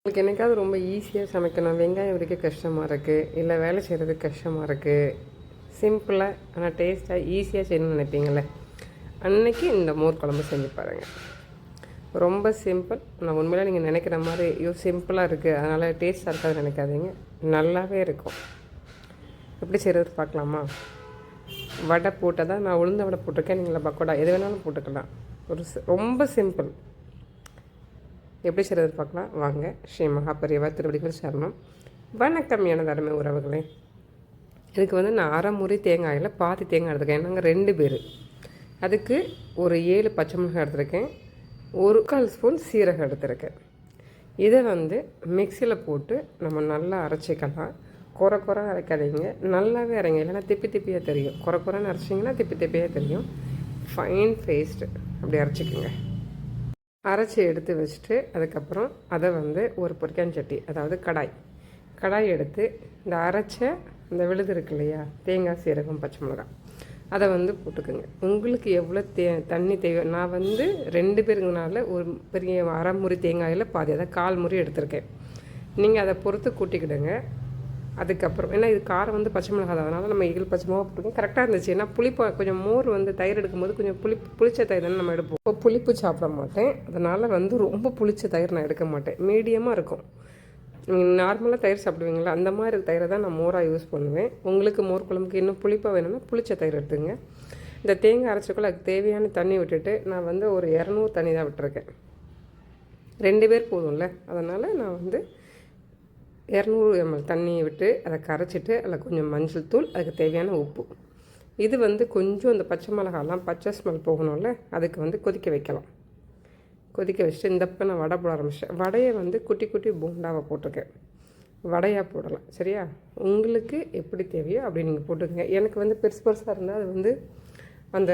உங்களுக்கு என்னைக்காவது ரொம்ப ஈஸியாக சமைக்கணும், வெங்காயம் உரிக்க கஷ்டமாக இருக்குது, இல்லை வேலை செய்கிறது கஷ்டமாக இருக்குது, சிம்பிளாக ஆனால் டேஸ்ட்டாக ஈஸியாக செய்யணும்னு நினைப்பீங்களே, அன்றைக்கி இந்த மோர் குழம்பு செஞ்சு பாருங்கள். ரொம்ப சிம்பிள். நான் உண்மையிலே நீங்கள் நினைக்கிற மாதிரி சிம்பிளாக இருக்குது அதனால் டேஸ்ட்டாக இருக்காதுன்னு நினைக்காதீங்க, நல்லாவே இருக்கும். எப்படி செய்கிறது பார்க்கலாமா? வடை போட்டால் தான் நான் உளுந்த வடை போட்டிருக்கேன், நீங்கள் பக்கோடா எது வேணாலும் போட்டுக்கலாம். ரொம்ப சிம்பிள். எப்படி செய்கிறது பார்க்கலாம் வாங்க. ஸ்ரீ மகாபரிவா திருவடிகள் சரணம். வணக்கம் எனது அருமை உறவுகளே. இதுக்கு நான் அரை முறி தேங்காயில் பாதி தேங்காய் எடுத்துருக்கேன். நாங்கள் 2 பேர். அதுக்கு ஒரு 7 பச்சை மிளகாய் எடுத்துருக்கேன், 1/4 ஸ்பூன் சீரகம் எடுத்துருக்கேன். இதை மிக்சியில் போட்டு நம்ம நல்லா அரைச்சிக்கலாம். குறை அரைக்காதீங்க, நல்லாவே அரைங்க, இல்லைன்னா திப்பியாக தெரியும். குறைன்னு அரைச்சிங்கன்னா திப்பியாக தெரியும். ஃபைன் பேஸ்ட்டு அப்படி அரைச்சிக்கோங்க. அரைச்சி எடுத்து வச்சுட்டு அதுக்கப்புறம் அதை ஒரு பொரிக்காஞ்சட்டி, அதாவது கடாய் எடுத்து இந்த அரைச்ச இந்த விழுது இருக்கு இல்லையா, தேங்காய் சீரகம் பச்சை மிளகாய், அதை போட்டுக்குங்க. உங்களுக்கு எவ்வளோ தண்ணி தேவை, நான் 2 பேருங்கனால ஒரு பெரிய அரை முறி தேங்காயில் பாதி, அதை 1/4 முறி எடுத்திருக்கேன். நீங்கள் அதை பொறுத்து கூட்டிக்கிடுங்க. அதுக்கப்புறம் ஏன்னா இது காரம் பச்சை மிளகாய், அதனால் நம்ம 7 பச்சை மிளகா போட்டுக்கோங்க. கரெக்டாக இருந்துச்சு. ஏன்னா புளிப்பு கொஞ்சம் மோர் தயிர் எடுக்கும்போது கொஞ்சம் புளிச்ச தயிர் தானே நம்ம எடுப்போம். இப்போ புளிப்பு சாப்பிட மாட்டேன், அதனால் ரொம்ப புளிச்ச தயிர் நான் எடுக்க மாட்டேன். மீடியமாக இருக்கும். நார்மலாக தயிர் சாப்பிடுவீங்களா, அந்த மாதிரி தயிரை தான் நான் மோராக யூஸ் பண்ணுவேன். உங்களுக்கு மோர் குழம்புக்கு இன்னும் புளிப்பாக வேணும்னா புளிச்ச தயிர் எடுத்துங்க. இந்த தேங்காய் அரைச்சிக்குள்ள அதுக்கு தேவையான தண்ணி விட்டுட்டு நான் ஒரு 200 தண்ணி தான் விட்டுருக்கேன். 2 பேர் போதும்ல, அதனால் நான் 200 ml தண்ணியை விட்டு அதை கரைச்சிட்டு அதில் கொஞ்சம் மஞ்சள் தூள், அதுக்கு தேவையான உப்பு, இது கொஞ்சம் இந்த பச்சை மிளகாலாம் பச்சை ஸ்மெல் போகணும்ல, அதுக்கு கொதிக்க வைக்கலாம். கொதிக்க வச்சுட்டு இந்தப்போ நான் வடை போட ஆரம்பிச்சிட்டேன். வடையை குட்டி குட்டி போண்டாவை போட்டிருக்கேன். வடையாக போடலாம், சரியா? உங்களுக்கு எப்படி தேவையோ அப்படி நீங்கள் போட்டுக்கோங்க. எனக்கு பெருசாக இருந்தால் அது அந்த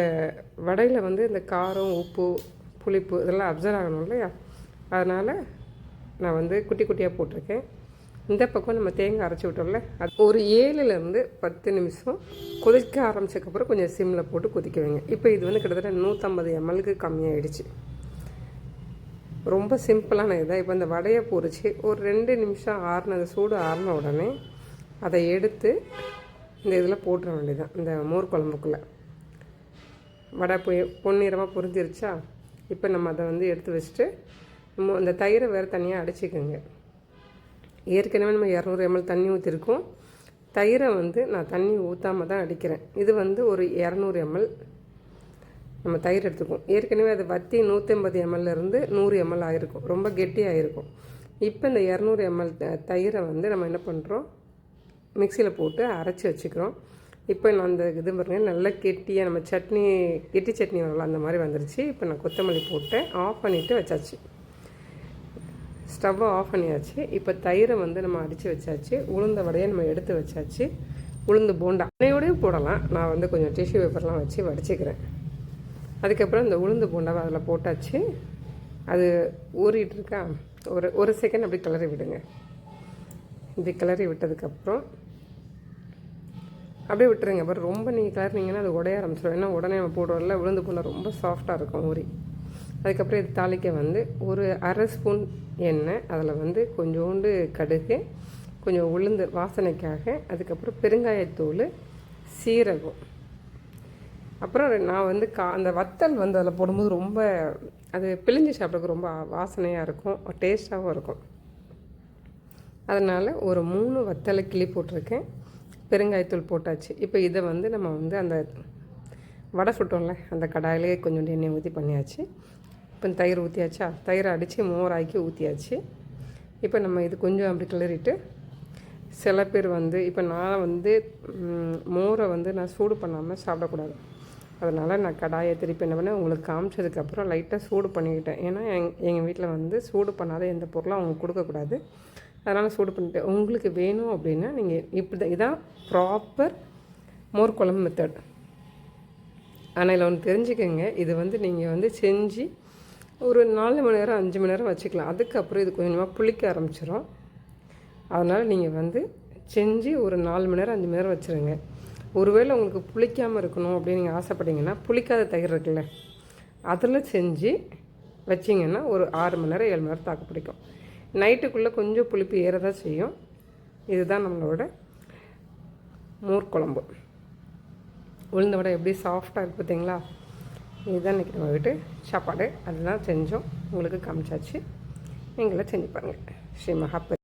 வடையில் இந்த காரம் உப்பு புளிப்பு இதெல்லாம் அப்சர்வ் ஆகணும் இல்லையா, அதனால் நான் குட்டி குட்டியாக போட்டிருக்கேன். இந்த பக்கம் நம்ம தேங்காய் அரைச்சி விட்டோம்ல, அது ஒரு 7லேருந்து 10 நிமிஷம் கொதிக்க ஆரம்பிச்சதுக்கப்புறம் கொஞ்சம் சிம்மில் போட்டு கொதிக்க வைங்க. இப்போ இது கிட்டத்தட்ட 150 ml கம்மியாகிடுச்சு. ரொம்ப சிம்பிளான இதாக. இப்போ இந்த வடையை பொரித்து ஒரு 2 நிமிஷம் ஆறினது, சூடு ஆறின உடனே அதை எடுத்து இந்த இதில் போட்டுற வேண்டியதான், இந்த மோர் குழம்புக்குள்ளே. வடை பொன்னிறமாக பொரிஞ்சிருச்சா, இப்போ நம்ம அதை எடுத்து வச்சுட்டு இந்த தயிரை வேறு தனியாக அடிச்சிக்கோங்க. ஏற்கனவே நம்ம 200 ml தண்ணி ஊற்றிருக்கோம். தயிரை நான் தண்ணி ஊற்றாமல் தான் அடிக்கிறேன். இது ஒரு 200 ml நம்ம தயிர் எடுத்துக்குவோம். ஏற்கனவே அது வற்றி 150 mlலேருந்து 100 ml ஆகிருக்கும், ரொம்ப கெட்டியாகிருக்கும். இப்போ இந்த 200 ml தயிரை நம்ம என்ன பண்ணுறோம், மிக்சியில் போட்டு அரைச்சி வச்சுக்கிறோம். இப்போ நான் அந்த இது பாருங்கள், நல்லா கெட்டியாக நம்ம கெட்டி சட்னி வரலாம், அந்த மாதிரி வந்துருச்சு. இப்போ நான் கொத்தமல்லி போட்டு ஆஃப் பண்ணிவிட்டு வச்சாச்சு. ஸ்டவ்வை ஆஃப் பண்ணியாச்சு. இப்போ தயிரை நம்ம அடித்து வச்சாச்சு. உளுந்த வடையை நம்ம எடுத்து வச்சாச்சு. உளுந்து போண்டா அன்னையோடையும் போடலாம், நான் கொஞ்சம் டிஷ்யூ பேப்பர்லாம் வச்சு வடிச்சிக்கிறேன். அதுக்கப்புறம் இந்த உளுந்து போண்டாவை அதில் போட்டாச்சு. அது ஊறிட்டு இருக்கா, ஒரு செகண்ட் அப்படி கிளறி விடுங்க. இப்படி கிளறி விட்டதுக்கப்புறம் அப்படியே விட்டுருங்க. அப்புறம் ரொம்ப நீங்கள் கிளறினீங்கன்னா அது உடைய ஆரம்பிச்சிடும். ஏன்னா உடனே நம்ம போடுவோம்ல, உளுந்து போண்டா ரொம்ப சாஃப்டாக இருக்கும் ஊறி. அதுக்கப்புறம் இது தாளிக்க ஒரு அரை ஸ்பூன் எண்ணெய், அதில் கொஞ்சோண்டு கடுகு, கொஞ்சம் உளுந்து வாசனைக்காக, அதுக்கப்புறம் பெருங்காயத்தூள், சீரகம், அப்புறம் நான் அந்த வத்தல் அதில் போடும்போது ரொம்ப அது பிழிஞ்சு சாப்பிட்றதுக்கு ரொம்ப வாசனையாக இருக்கும், டேஸ்ட்டாகவும் இருக்கும். அதனால் ஒரு 3 வத்தலை கிள்ளி போட்டிருக்கேன். பெருங்காயத்தூள் போட்டாச்சு. இப்போ இதை நம்ம அந்த வடை சுட்டோம்ல, அந்த கடாயிலே கொஞ்சோண்டு எண்ணெய் ஊற்றி பண்ணியாச்சு. இப்போ தயிர் ஊற்றியாச்சா, தயிரை அடித்து மோராக்கி ஊற்றியாச்சு. இப்போ நம்ம இது கொஞ்சம் அப்படி கிளறிட்டு, சில பேர் இப்போ நான் மோரை நான் சூடு பண்ணாமல் சாப்பிடக்கூடாது, அதனால் நான் கடாயை திருப்பி என்ன பண்ணேன், உங்களுக்கு காமிச்சதுக்கப்புறம் லைட்டாக சூடு பண்ணிக்கிட்டேன். ஏன்னா எங்கள் வீட்டில் சூடு பண்ணாத எந்த பொருளும் அவங்க கொடுக்கக்கூடாது, அதனால் சூடு பண்ணிட்டேன். உங்களுக்கு வேணும் அப்படின்னா நீங்கள் இப்படி தான், இதான் ப்ராப்பர் மோர் குழம்பு மெத்தட். ஆனால் இதில் ஒன்று தெரிஞ்சுக்கோங்க, இது நீங்கள் செஞ்சு ஒரு 4 மணி நேரம் 5 மணி நேரம் வச்சுக்கலாம். அதுக்கப்புறம் இது கொஞ்சமாக புளிக்க ஆரம்பிச்சிடும். அதனால் நீங்கள் செஞ்சு ஒரு 4 மணி நேரம் 5 மணி நேரம் வச்சுருங்க. ஒருவேளை உங்களுக்கு புளிக்காமல் இருக்கணும் அப்படின்னு நீங்கள் ஆசைப்பட்டீங்கன்னா, புளிக்காத தயிர் இருக்குல்ல, அதில் செஞ்சு வச்சிங்கன்னா ஒரு 6 மணி நேரம் 7 மணி நேரம் தாக்கு பிடிக்கும். நைட்டுக்குள்ளே கொஞ்சம் புளிப்பு ஏற தான் செய்யும். இதுதான் நம்மளோட மோர் குழம்பு. உளுந்த வடை எப்படி சாஃப்டாக இருக்குது பார்த்தீங்களா? இதுதான் இன்றைக்கி நம்ம வீட்டு சாப்பாடு. அதுதான் செஞ்சோம், உங்களுக்கு காமிச்சாச்சு. நீங்களே செஞ்சு பாருங்கள். ஸ்ரீ மகாபெரி